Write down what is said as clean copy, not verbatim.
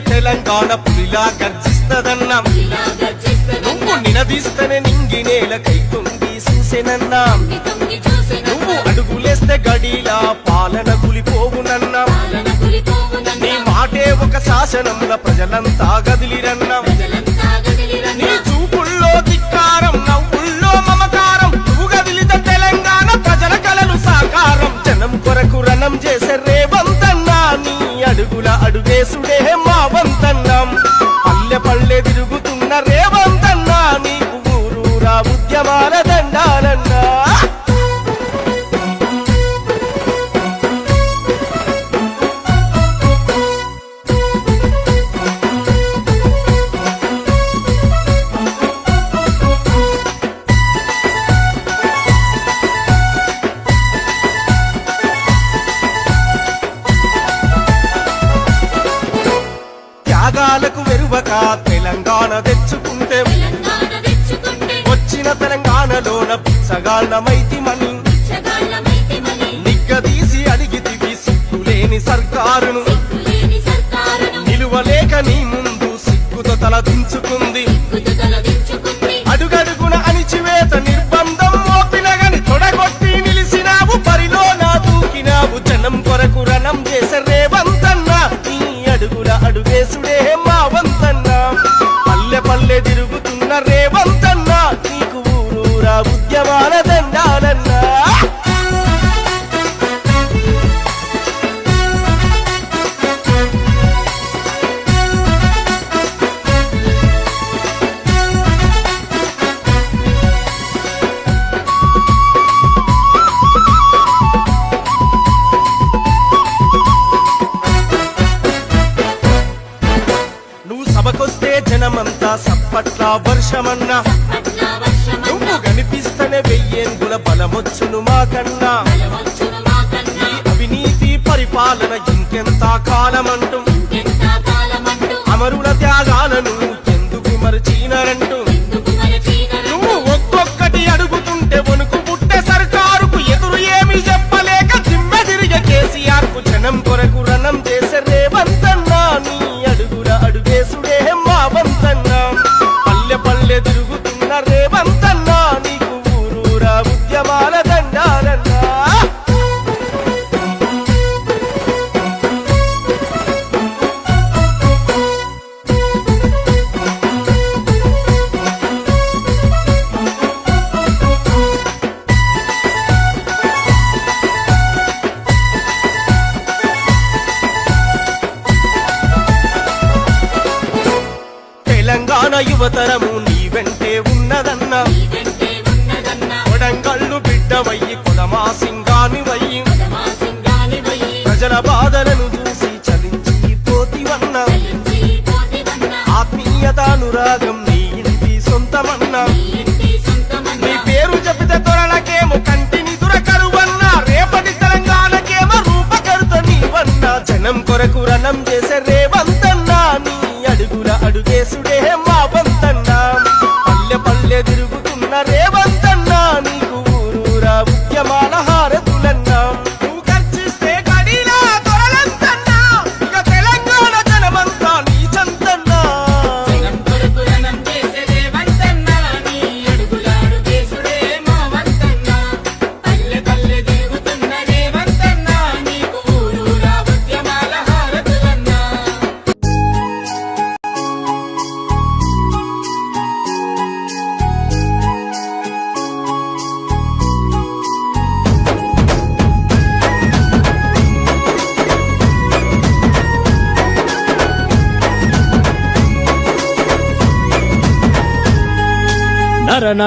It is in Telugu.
తెలంగాణ పులిలా గర్జిస్తదన్నా నువ్వు నినదిస్తనే నింగి నేల కైకుంగి చూసెనన్నా నువ్వు అడుగులేస్తే గడిలా పాలన గులిపోవునన్నా నీ మాటే ఒక శాసనంల ప్రజలంతా గదిలిరన్నా నీ చూపుల్లో ధిక్కారం నవ్వుల్లో మమకారం నువ్వు గదిలిత తెలంగాణ ప్రజల కలలు సాకారం జనం కొరకు రణం చేసే రేవంతన్నా నీ అడుగుల అడుగేసుడే మా వంతన్నాం పల్లె పల్లె తిరుగుతున్న రేవంతన్నా నీకు ఊరూరా ఉద్యమాల దండాలన్నా త్యాగాలకు వెరువక తెలంగాణ తెచ్చుకుంటే వచ్చిన తెలంగాణలోన పిచ్చగాళ్ళమైతిమని నిగ్గదీసి అడిగితివి సిగ్గులేని సర్కారును నిలువలేక నీ ముందు సిగ్గుతో తలదించుకుంది అడుగడుగున అణిచివేత నిర్బంధం మోపినగని తొడగొట్టి నిలిసినావు పరిలో నా దూకినావు జనం కొరకు రణం చేసే రేవంతన్నా నీ అడుగుల అడుగేసుడే మా వంతన్నా పల్లె పల్లె తిరుగుతున్న రేవంతన్నా నీకు ఊరూరా ఉద్యమాల దండాలన్నా నువ్వు సభకొస్తే జనమంతా సప్పట్ల వర్షమన్నా నువ్వు కనిపిస్తనే వెయ్యేంగుల బలమొచ్చును మాకన్నా ఈ అవినీతి పరిపాలన ఇంకెంత కాలమంటూ అమరుల త్యాగాలను ఎందుకు మరచినారంటూ నువ్వు ఒక్కొక్కటి అడుగుతుంటే వణుకు పుట్టే సర్కారుకు ఎదురు ఏమి చెప్పలేక దిమ్మె తిరిగే కేసీఆర్ కు జనం కొరకు రణం చేసే రేవంతన్నా నీ అడుగుల అడుగేసుడే మా వంతన్నా పల్లె పల్లె తిరుగుతున్న రేవంతన్నా నీకు ఊరూరా ఉద్యమాల దండాలన్నా తెలంగాణ యువతరము నీ వెంటే ఉన్నదన్నా కొడంగళ్ళు బిడ్డవయ్యి కొలమా సింగానివయ్యి ప్రజల బాధలను చూసి చలించి పోతివన్నా ఆత్మీయతానురాగం నీ ఇంటి సొంతమన్నా నీ పేరు చెబితే తొరలకేమో కంటిని దురకరువన్నా రేపటి తెలంగాణకేమో రూపకర్త నీవన్నా జనం కొరకు రణం చేసే రేవంతన్నా నీ అడుగుల అడుగేసుడే మా వంతన్నా పల్లె పల్లె తిరుగుతున్న రేవంతన్నా నీకు ఊరూరా ఉద్యమాల హారతులన్నా నువ్వు గర్జిస్తే గడిలా దొరలంతన్నా ఇక తెలంగాణ జనమంతా నీ చంతన్నా నర నర